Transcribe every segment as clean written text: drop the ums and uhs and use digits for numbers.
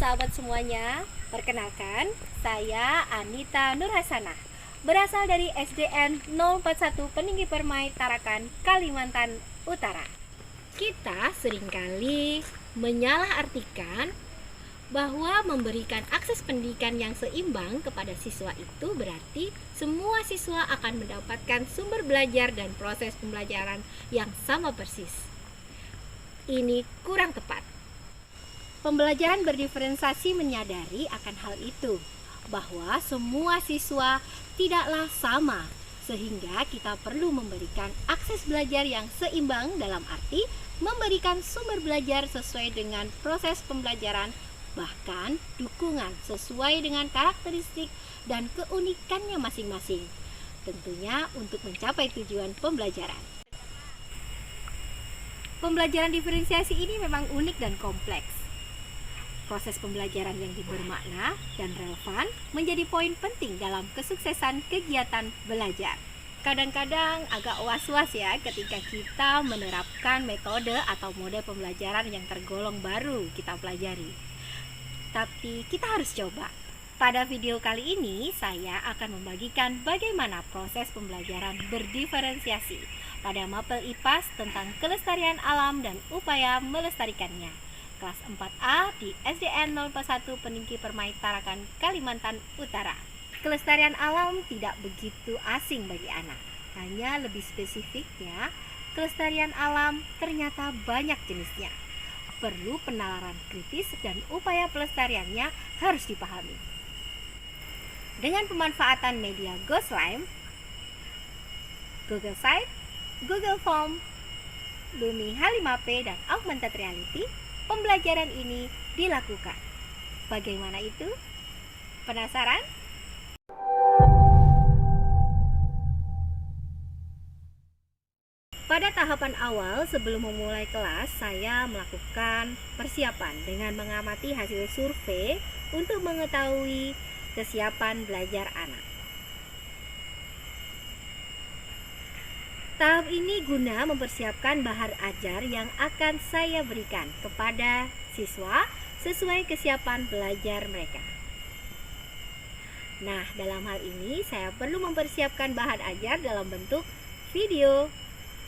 sahabat semuanya, perkenalkan saya Anita Nurhasanah, berasal dari SDN 041 Peninggi Permai Tarakan, Kalimantan Utara. Kita seringkali menyalahartikan bahwa memberikan akses pendidikan yang seimbang kepada siswa itu berarti semua siswa akan mendapatkan sumber belajar dan proses pembelajaran yang sama persis. Ini kurang tepat. Pembelajaran berdiferensiasi menyadari akan hal itu, bahwa semua siswa tidaklah sama, sehingga kita perlu memberikan akses belajar yang seimbang dalam arti memberikan sumber belajar sesuai dengan proses pembelajaran, bahkan dukungan sesuai dengan karakteristik dan keunikannya masing-masing, tentunya untuk mencapai tujuan pembelajaran. Pembelajaran diferensiasi ini memang unik dan kompleks. Proses pembelajaran yang bermakna dan relevan menjadi poin penting dalam kesuksesan kegiatan belajar. Kadang-kadang agak was-was ya ketika kita menerapkan metode atau mode pembelajaran yang tergolong baru kita pelajari. Tapi kita harus coba. Pada video kali ini saya akan membagikan bagaimana proses pembelajaran berdiferensiasi pada mapel IPAS tentang kelestarian alam dan upaya melestarikannya. Kelas 4A di SDN 041 Peninggi Permai Tarakan, Kalimantan Utara. Kelestarian alam tidak begitu asing bagi anak. Hanya lebih spesifiknya, kelestarian alam ternyata banyak jenisnya. Perlu penalaran kritis dan upaya pelestariannya harus dipahami. Dengan pemanfaatan media GoSlime, Google Site, Google Form, Lumi H5P, dan Augmented Reality, pembelajaran ini dilakukan. Bagaimana itu? Penasaran? Pada tahapan awal sebelum memulai kelas, saya melakukan persiapan dengan mengamati hasil survei untuk mengetahui kesiapan belajar anak. Tahap ini guna mempersiapkan bahan ajar yang akan saya berikan kepada siswa sesuai kesiapan belajar mereka. Nah, dalam hal ini saya perlu mempersiapkan bahan ajar dalam bentuk video,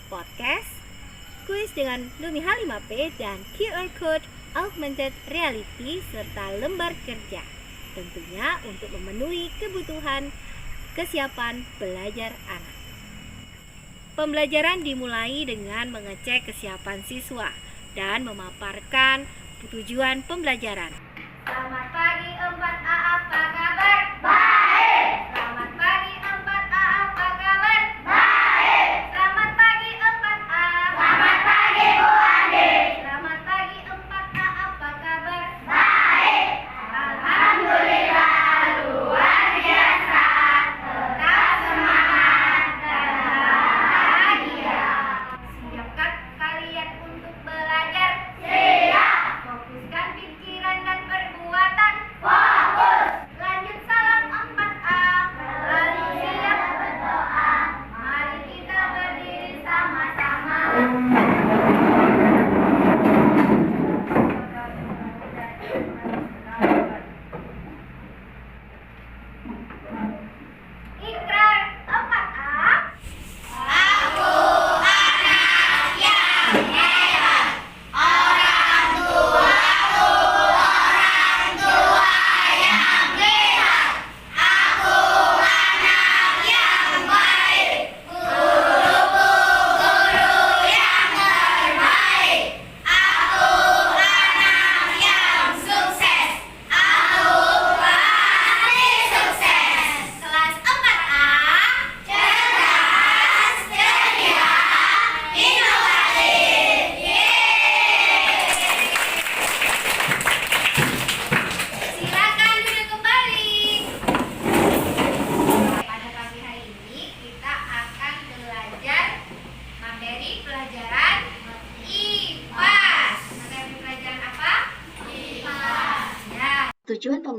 podcast, kuis dengan Lumi H5P, dan QR Code Augmented Reality serta lembar kerja. Tentunya untuk memenuhi kebutuhan kesiapan belajar anak. Pembelajaran dimulai dengan mengecek kesiapan siswa dan memaparkan tujuan pembelajaran. Selamat pagi 4A, apa kabar? Baik. Selamat pagi 4A, apa kabar? Baik. Selamat pagi 4A. Selamat pagi Bu Andi. Selamat pagi 4A, apa kabar? Baik. Alhamdulillah, luar biasa. Tetap semangat dan bahagia. Siapkah kalian untuk belajar? Siap. Fokuskan pikiran dan perbuatan.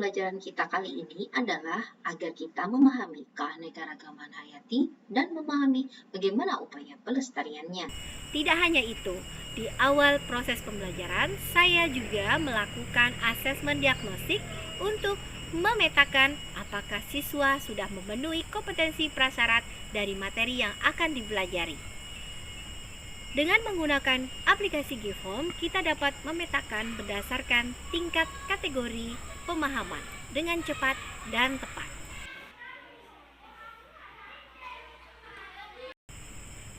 pembelajaran kita kali ini adalah agar kita memahami keanekaragaman hayati dan memahami bagaimana upaya pelestariannya. Tidak hanya itu, di awal proses pembelajaran, saya juga melakukan asesmen diagnostik untuk memetakan apakah siswa sudah memenuhi kompetensi prasyarat dari materi yang akan dipelajari. Dengan menggunakan aplikasi Gform, kita dapat memetakan berdasarkan tingkat kategori pemahaman dengan cepat dan tepat.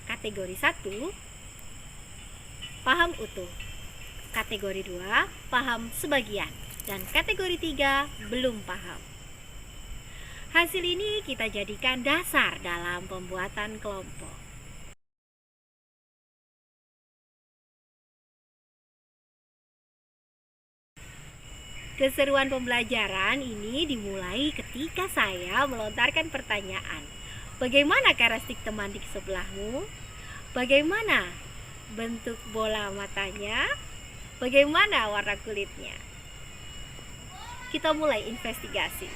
Kategori 1, paham utuh. Kategori 2, paham sebagian. Dan kategori 3, belum paham. Hasil ini kita jadikan dasar dalam pembuatan kelompok. Keseruan pembelajaran ini dimulai ketika saya melontarkan pertanyaan. Bagaimana karakteristik teman di sebelahmu? Bagaimana bentuk bola matanya? Bagaimana warna kulitnya? Kita mulai investigasi.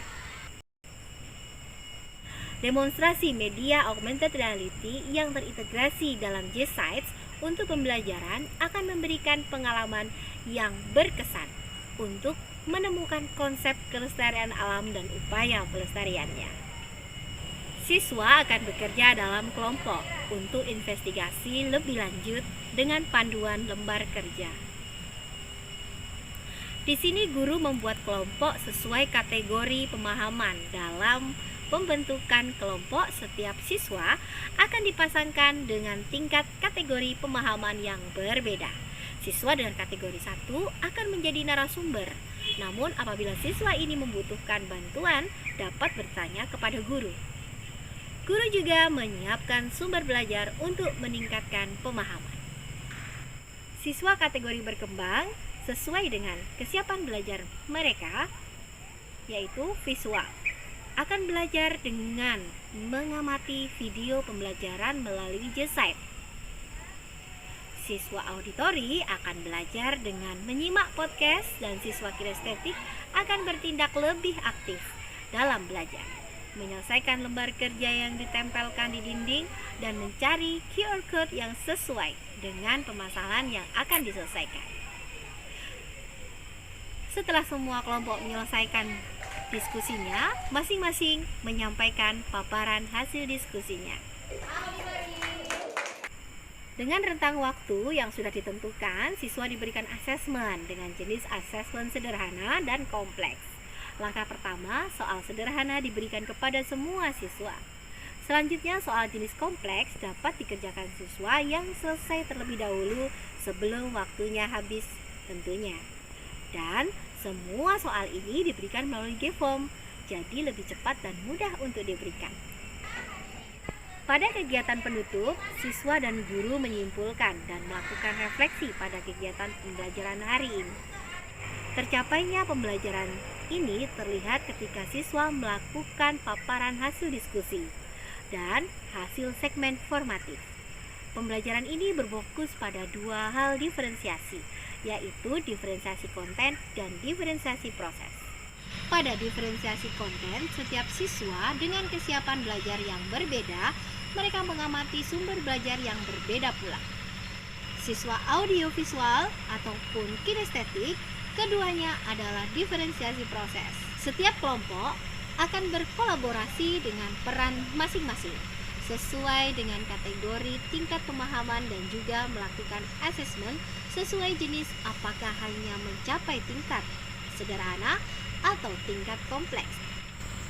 Demonstrasi media augmented reality yang terintegrasi dalam GSites untuk pembelajaran akan memberikan pengalaman yang berkesan untuk menemukan konsep kelestarian alam dan upaya pelestariannya. Siswa akan bekerja dalam kelompok untuk investigasi lebih lanjut dengan panduan lembar kerja. Di sini guru membuat kelompok sesuai kategori pemahaman. Dalam pembentukan kelompok, setiap siswa akan dipasangkan dengan tingkat kategori pemahaman yang berbeda. Siswa dengan kategori 1 akan menjadi narasumber. Namun apabila siswa ini membutuhkan bantuan, dapat bertanya kepada guru. Guru juga menyiapkan sumber belajar untuk meningkatkan pemahaman. Siswa kategori berkembang sesuai dengan kesiapan belajar mereka, yaitu visual, akan belajar dengan mengamati video pembelajaran melalui GSites. Siswa auditori akan belajar dengan menyimak podcast, dan siswa kinestetik akan bertindak lebih aktif dalam belajar, menyelesaikan lembar kerja yang ditempelkan di dinding, dan mencari QR code yang sesuai dengan permasalahan yang akan diselesaikan. Setelah semua kelompok menyelesaikan diskusinya, masing-masing menyampaikan paparan hasil diskusinya. Dengan rentang waktu yang sudah ditentukan, siswa diberikan asesmen dengan jenis asesmen sederhana dan kompleks. Langkah pertama, soal sederhana diberikan kepada semua siswa. Selanjutnya, soal jenis kompleks dapat dikerjakan siswa yang selesai terlebih dahulu sebelum waktunya habis tentunya. Dan semua soal ini diberikan melalui Gform, jadi lebih cepat dan mudah untuk diberikan. Pada kegiatan penutup, siswa dan guru menyimpulkan dan melakukan refleksi pada kegiatan pembelajaran hari ini. Tercapainya pembelajaran ini terlihat ketika siswa melakukan paparan hasil diskusi dan hasil segmen formatif. Pembelajaran ini berfokus pada dua hal diferensiasi, yaitu diferensiasi konten dan diferensiasi proses. Pada diferensiasi konten, setiap siswa dengan kesiapan belajar yang berbeda, mereka mengamati sumber belajar yang berbeda pula. Siswa audiovisual ataupun kinestetik, keduanya adalah diferensiasi proses. Setiap kelompok akan berkolaborasi dengan peran masing-masing sesuai dengan kategori tingkat pemahaman dan juga melakukan asesmen sesuai jenis, apakah hanya mencapai tingkat sederhana atau tingkat kompleks.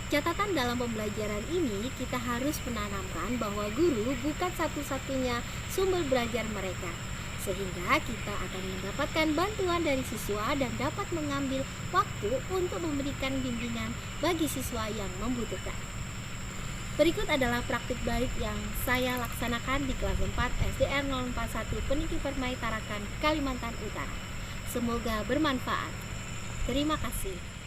Catatan dalam pembelajaran ini, kita harus menanamkan bahwa guru bukan satu-satunya sumber belajar mereka, sehingga kita akan mendapatkan bantuan dari siswa dan dapat mengambil waktu untuk memberikan bimbingan bagi siswa yang membutuhkan. Berikut adalah praktik baik yang saya laksanakan di kelas 4 SDN 041 Peniki Permai Tarakan, Kalimantan Utara. Semoga bermanfaat. Terima kasih.